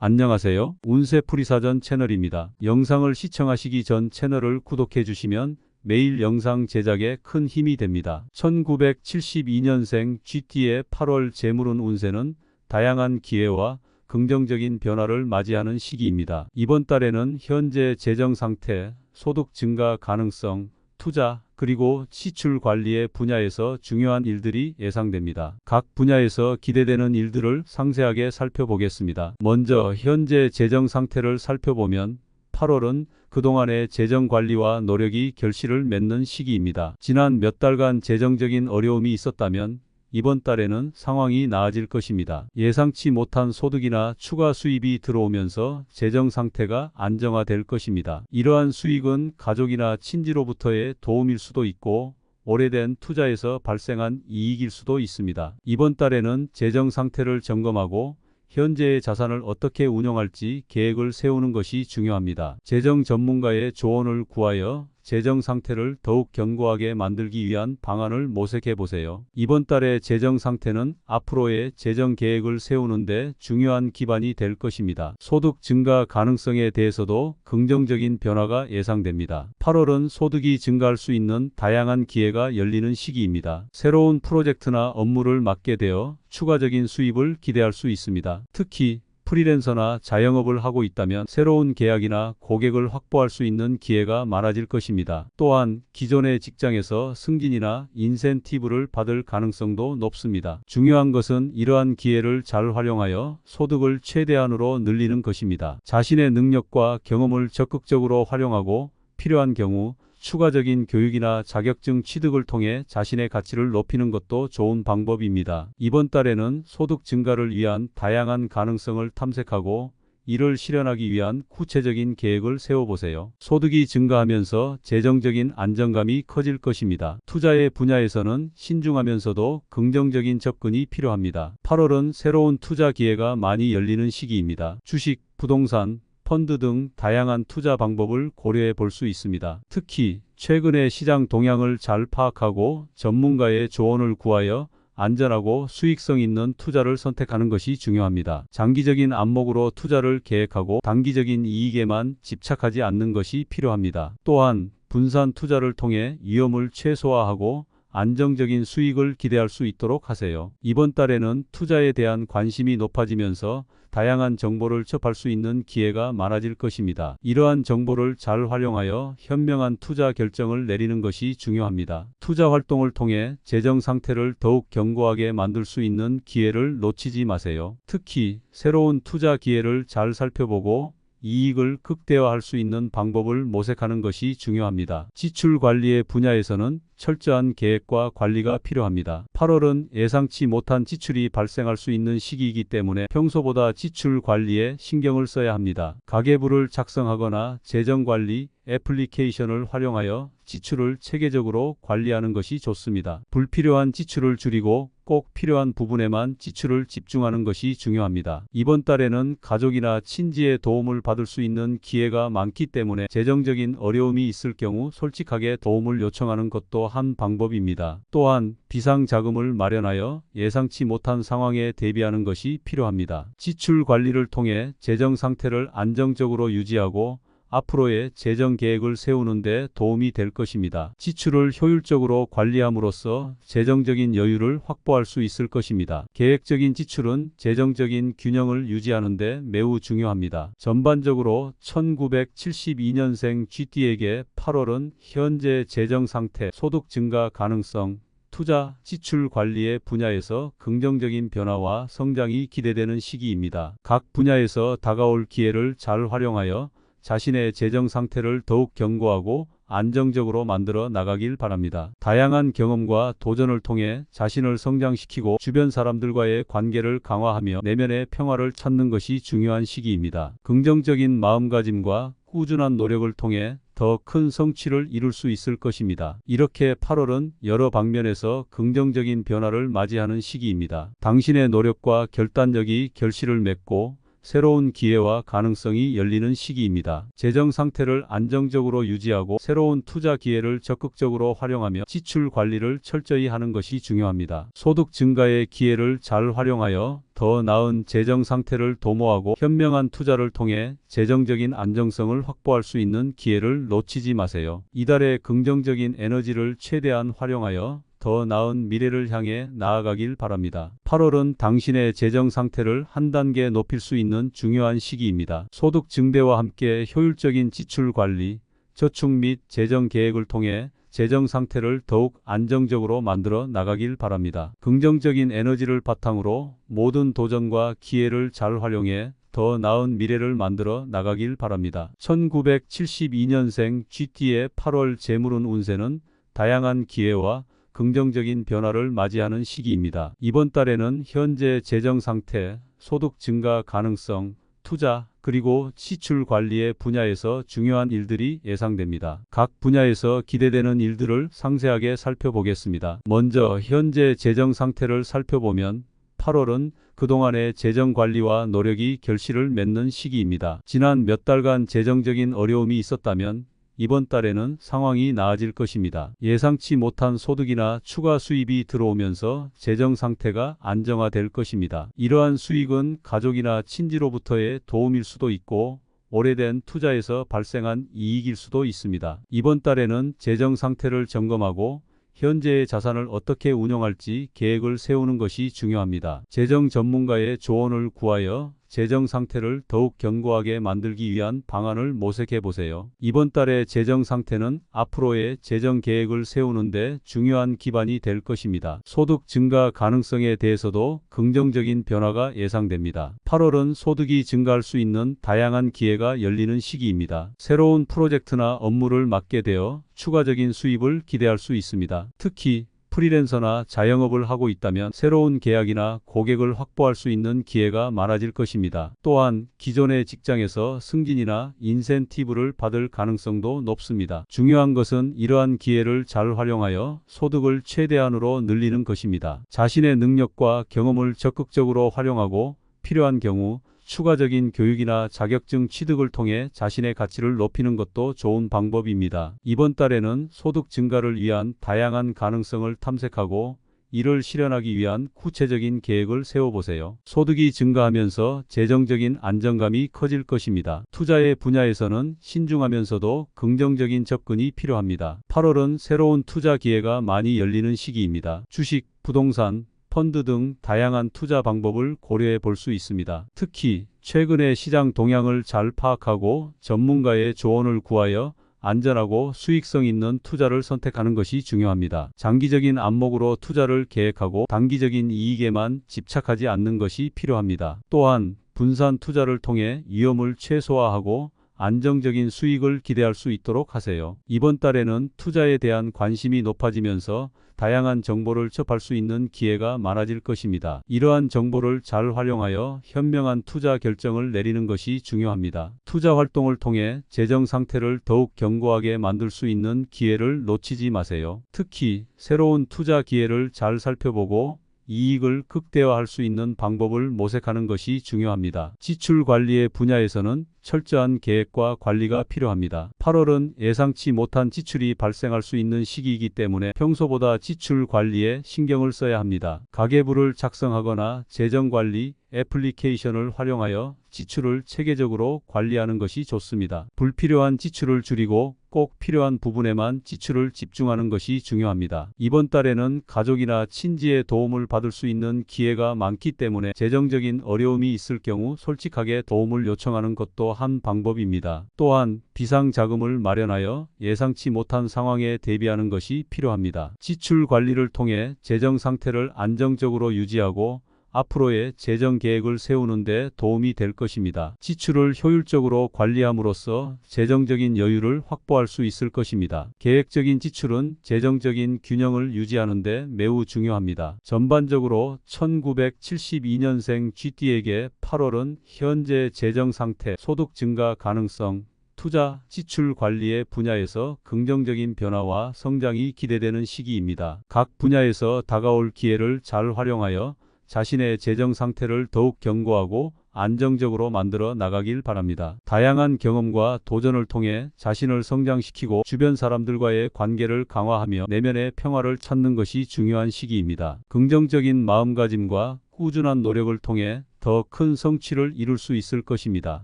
안녕하세요. 운세풀이사전 채널입니다. 영상을 시청하시기 전 채널을 구독해 주시면 매일 영상 제작에 큰 힘이 됩니다. 1972년생 GT의 8월 재물운 운세는 다양한 기회와 긍정적인 변화를 맞이하는 시기입니다. 이번 달에는 현재 재정 상태, 소득 증가 가능성, 투자, 그리고 지출 관리의 분야에서 중요한 일들이 예상됩니다. 각 분야에서 기대되는 일들을 상세하게 살펴보겠습니다. 먼저 현재 재정 상태를 살펴보면 8월은 그동안의 재정 관리와 노력이 결실을 맺는 시기입니다. 지난 몇 달간 재정적인 어려움이 있었다면 이번 달에는 상황이 나아질 것입니다. 예상치 못한 소득이나 추가 수입이 들어오면서 재정 상태가 안정화될 것입니다. 이러한 수익은 가족이나 친지로부터의 도움일 수도 있고 오래된 투자에서 발생한 이익일 수도 있습니다. 이번 달에는 재정 상태를 점검하고 현재의 자산을 어떻게 운영할지 계획을 세우는 것이 중요합니다. 재정 전문가의 조언을 구하여 재정 상태를 더욱 견고하게 만들기 위한 방안을 모색해 보세요. 이번 달의 재정 상태는 앞으로의 재정 계획을 세우는 데 중요한 기반이 될 것입니다. 소득 증가 가능성에 대해서도 긍정적인 변화가 예상됩니다. 8월은 소득이 증가할 수 있는 다양한 기회가 열리는 시기입니다. 새로운 프로젝트나 업무를 맡게 되어 추가적인 수입을 기대할 수 있습니다. 특히 프리랜서나 자영업을 하고 있다면 새로운 계약이나 고객을 확보할 수 있는 기회가 많아질 것입니다. 또한 기존의 직장에서 승진이나 인센티브를 받을 가능성도 높습니다. 중요한 것은 이러한 기회를 잘 활용하여 소득을 최대한으로 늘리는 것입니다. 자신의 능력과 경험을 적극적으로 활용하고 필요한 경우 추가적인 교육이나 자격증 취득을 통해 자신의 가치를 높이는 것도 좋은 방법입니다. 이번 달에는 소득 증가를 위한 다양한 가능성을 탐색하고 이를 실현하기 위한 구체적인 계획을 세워보세요. 소득이 증가하면서 재정적인 안정감이 커질 것입니다. 투자의 분야에서는 신중하면서도 긍정적인 접근이 필요합니다. 8월은 새로운 투자 기회가 많이 열리는 시기입니다. 주식, 부동산, 펀드 등 다양한 투자 방법을 고려해 볼 수 있습니다. 특히 최근의 시장 동향을 잘 파악하고 전문가의 조언을 구하여 안전하고 수익성 있는 투자를 선택하는 것이 중요합니다. 장기적인 안목으로 투자를 계획하고 단기적인 이익에만 집착하지 않는 것이 필요합니다. 또한 분산 투자를 통해 위험을 최소화하고 안정적인 수익을 기대할 수 있도록 하세요. 이번 달에는 투자에 대한 관심이 높아지면서 다양한 정보를 접할 수 있는 기회가 많아질 것입니다. 이러한 정보를 잘 활용하여 현명한 투자 결정을 내리는 것이 중요합니다. 투자 활동을 통해 재정 상태를 더욱 견고하게 만들 수 있는 기회를 놓치지 마세요. 특히 새로운 투자 기회를 잘 살펴보고 이익을 극대화할 수 있는 방법을 모색하는 것이 중요합니다. 지출 관리의 분야에서는 철저한 계획과 관리가 필요합니다. 8월은 예상치 못한 지출이 발생할 수 있는 시기이기 때문에 평소보다 지출 관리에 신경을 써야 합니다. 가계부를 작성하거나 재정관리 애플리케이션을 활용하여 지출을 체계적으로 관리하는 것이 좋습니다. 불필요한 지출을 줄이고 꼭 필요한 부분에만 지출을 집중하는 것이 중요합니다. 이번 달에는 가족이나 친지의 도움을 받을 수 있는 기회가 많기 때문에 재정적인 어려움이 있을 경우 솔직하게 도움을 요청하는 것도 한 방법입니다. 또한 비상자금을 마련하여 예상치 못한 상황에 대비하는 것이 필요합니다. 지출 관리를 통해 재정 상태를 안정적으로 유지하고 앞으로의 재정 계획을 세우는 데 도움이 될 것입니다. 지출을 효율적으로 관리함으로써 재정적인 여유를 확보할 수 있을 것입니다. 계획적인 지출은 재정적인 균형을 유지하는 데 매우 중요합니다. 전반적으로 1972년생 GT에게 8월은 현재 재정 상태, 소득 증가 가능성, 투자, 지출 관리의 분야에서 긍정적인 변화와 성장이 기대되는 시기입니다. 각 분야에서 다가올 기회를 잘 활용하여 자신의 재정 상태를 더욱 견고하고 안정적으로 만들어 나가길 바랍니다. 다양한 경험과 도전을 통해 자신을 성장시키고 주변 사람들과의 관계를 강화하며 내면의 평화를 찾는 것이 중요한 시기입니다. 긍정적인 마음가짐과 꾸준한 노력을 통해 더 큰 성취를 이룰 수 있을 것입니다. 이렇게 8월은 여러 방면에서 긍정적인 변화를 맞이하는 시기입니다. 당신의 노력과 결단력이 결실을 맺고 새로운 기회와 가능성이 열리는 시기입니다. 재정 상태를 안정적으로 유지하고 새로운 투자 기회를 적극적으로 활용하며 지출 관리를 철저히 하는 것이 중요합니다. 소득 증가의 기회를 잘 활용하여 더 나은 재정 상태를 도모하고 현명한 투자를 통해 재정적인 안정성을 확보할 수 있는 기회를 놓치지 마세요. 이달의 긍정적인 에너지를 최대한 활용하여 더 나은 미래를 향해 나아가길 바랍니다. 8월은 당신의 재정 상태를 한 단계 높일 수 있는 중요한 시기입니다. 소득 증대와 함께 효율적인 지출 관리, 저축 및 재정 계획을 통해 재정 상태를 더욱 안정적으로 만들어 나가길 바랍니다. 긍정적인 에너지를 바탕으로 모든 도전과 기회를 잘 활용해 더 나은 미래를 만들어 나가길 바랍니다. 1972년생 GT의 8월 재물운 운세는 다양한 기회와 긍정적인 변화를 맞이하는 시기입니다. 이번 달에는 현재 재정 상태, 소득 증가 가능성, 투자, 그리고 지출 관리의 분야에서 중요한 일들이 예상됩니다. 각 분야에서 기대되는 일들을 상세하게 살펴보겠습니다. 먼저 현재 재정 상태를 살펴보면 8월은 그동안의 재정 관리와 노력이 결실을 맺는 시기입니다. 지난 몇 달간 재정적인 어려움이 있었다면 이번 달에는 상황이 나아질 것입니다. 예상치 못한 소득이나 추가 수입이 들어오면서 재정 상태가 안정화될 것입니다. 이러한 수익은 가족이나 친지로부터의 도움일 수도 있고 오래된 투자에서 발생한 이익일 수도 있습니다. 이번 달에는 재정 상태를 점검하고 현재의 자산을 어떻게 운용할지 계획을 세우는 것이 중요합니다. 재정 전문가의 조언을 구하여 재정 상태를 더욱 견고하게 만들기 위한 방안을 모색해 보세요. 이번 달의 재정 상태는 앞으로의 재정 계획을 세우는 데 중요한 기반이 될 것입니다. 소득 증가 가능성에 대해서도 긍정적인 변화가 예상됩니다. 8월은 소득이 증가할 수 있는 다양한 기회가 열리는 시기입니다. 새로운 프로젝트나 업무를 맡게 되어 추가적인 수입을 기대할 수 있습니다. 특히 프리랜서나 자영업을 하고 있다면 새로운 계약이나 고객을 확보할 수 있는 기회가 많아질 것입니다. 또한 기존의 직장에서 승진이나 인센티브를 받을 가능성도 높습니다. 중요한 것은 이러한 기회를 잘 활용하여 소득을 최대한으로 늘리는 것입니다. 자신의 능력과 경험을 적극적으로 활용하고 필요한 경우 추가적인 교육이나 자격증 취득을 통해 자신의 가치를 높이는 것도 좋은 방법입니다. 이번 달에는 소득 증가를 위한 다양한 가능성을 탐색하고 이를 실현하기 위한 구체적인 계획을 세워보세요. 소득이 증가하면서 재정적인 안정감이 커질 것입니다. 투자의 분야에서는 신중하면서도 긍정적인 접근이 필요합니다. 8월은 새로운 투자 기회가 많이 열리는 시기입니다. 주식, 부동산, 펀드 등 다양한 투자 방법을 고려해 볼 수 있습니다. 특히 최근의 시장 동향을 잘 파악하고 전문가의 조언을 구하여 안전하고 수익성 있는 투자를 선택하는 것이 중요합니다. 장기적인 안목으로 투자를 계획하고 단기적인 이익에만 집착하지 않는 것이 필요합니다. 또한 분산 투자를 통해 위험을 최소화하고 안정적인 수익을 기대할 수 있도록 하세요. 이번 달에는 투자에 대한 관심이 높아지면서 다양한 정보를 접할 수 있는 기회가 많아질 것입니다. 이러한 정보를 잘 활용하여 현명한 투자 결정을 내리는 것이 중요합니다. 투자 활동을 통해 재정 상태를 더욱 견고하게 만들 수 있는 기회를 놓치지 마세요. 특히 새로운 투자 기회를 잘 살펴보고 이익을 극대화할 수 있는 방법을 모색하는 것이 중요합니다. 지출 관리의 분야에서는 철저한 계획과 관리가 필요합니다. 8월은 예상치 못한 지출이 발생할 수 있는 시기이기 때문에 평소보다 지출 관리에 신경을 써야 합니다. 가계부를 작성하거나 재정관리 애플리케이션을 활용하여 지출을 체계적으로 관리하는 것이 좋습니다. 불필요한 지출을 줄이고 꼭 필요한 부분에만 지출을 집중하는 것이 중요합니다. 이번 달에는 가족이나 친지의 도움을 받을 수 있는 기회가 많기 때문에 재정적인 어려움이 있을 경우 솔직하게 도움을 요청하는 것도 한 방법입니다. 또한 비상자금을 마련하여 예상치 못한 상황에 대비하는 것이 필요합니다. 지출 관리를 통해 재정 상태를 안정적으로 유지하고 앞으로의 재정 계획을 세우는 데 도움이 될 것입니다. 지출을 효율적으로 관리함으로써 재정적인 여유를 확보할 수 있을 것입니다. 계획적인 지출은 재정적인 균형을 유지하는 데 매우 중요합니다. 전반적으로 1972년생 GT에게 8월은 현재 재정 상태, 소득 증가 가능성, 투자, 지출 관리의 분야에서 긍정적인 변화와 성장이 기대되는 시기입니다. 각 분야에서 다가올 기회를 잘 활용하여 자신의 재정 상태를 더욱 견고하고 안정적으로 만들어 나가길 바랍니다. 다양한 경험과 도전을 통해 자신을 성장시키고 주변 사람들과의 관계를 강화하며 내면의 평화를 찾는 것이 중요한 시기입니다. 긍정적인 마음가짐과 꾸준한 노력을 통해 더 큰 성취를 이룰 수 있을 것입니다.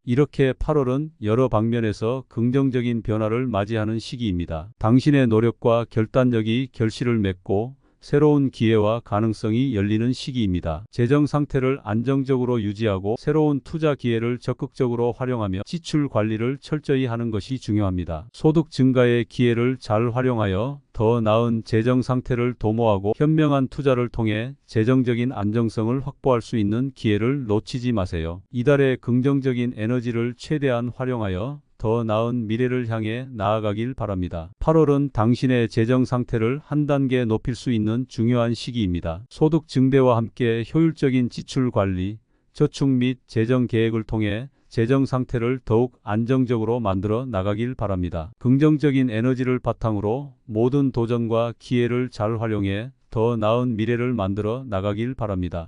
이렇게 8월은 여러 방면에서 긍정적인 변화를 맞이하는 시기입니다. 당신의 노력과 결단력이 결실을 맺고 새로운 기회와 가능성이 열리는 시기입니다. 재정 상태를 안정적으로 유지하고 새로운 투자 기회를 적극적으로 활용하며 지출 관리를 철저히 하는 것이 중요합니다. 소득 증가의 기회를 잘 활용하여 더 나은 재정 상태를 도모하고 현명한 투자를 통해 재정적인 안정성을 확보할 수 있는 기회를 놓치지 마세요. 이달의 긍정적인 에너지를 최대한 활용하여 더 나은 미래를 향해 나아가길 바랍니다. 8월은 당신의 재정 상태를 한 단계 높일 수 있는 중요한 시기입니다. 소득 증대와 함께 효율적인 지출 관리, 저축 및 재정 계획을 통해 재정 상태를 더욱 안정적으로 만들어 나가길 바랍니다. 긍정적인 에너지를 바탕으로 모든 도전과 기회를 잘 활용해 더 나은 미래를 만들어 나가길 바랍니다.